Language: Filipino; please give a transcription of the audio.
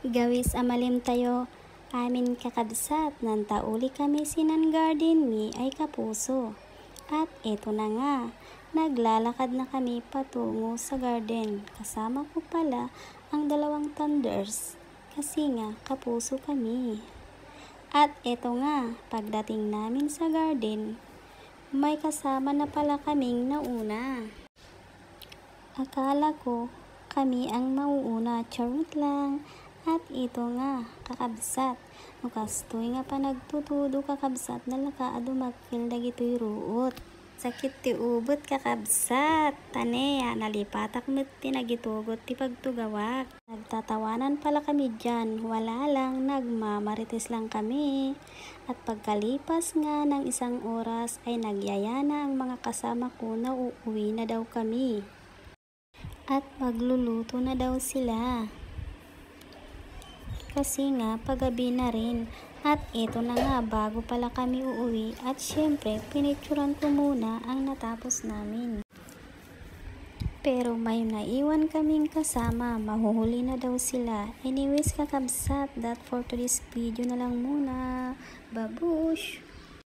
Gawis amalim tayo, amin kakabsat, nantauli kami sinan garden mi ay kapuso. At eto na nga, naglalakad na kami patungo sa garden. Kasama ko pala ang dalawang thunders, kasi nga kapuso kami. At eto nga, pagdating namin sa garden, may kasama na pala kaming nauna. Akala ko kami ang mauuna, charot lang. At ito nga, kakabsat. Nukastoy nga pa nagtutudo kakabsat na lakaado magkil dagito'y ruot. Sakit ti ubot kakabsat. Taneya, nalipatak mit tinagitugot ti pagtugawak. Nagtatawanan pala kami dyan. Wala lang, nagmamarites lang kami. At pagkalipas nga ng isang oras ay nagyaya na ang mga kasama ko na uuwi na daw kami. At magluluto na daw sila. Kasi nga paggabi na rin. At ito na nga, bago pala kami uuwi. At syempre, pinicturan ko muna ang natapos namin. Pero may naiwan kaming kasama. Mahuhuli na daw sila. Anyways kakabsat, that for today's video na lang muna. Babush!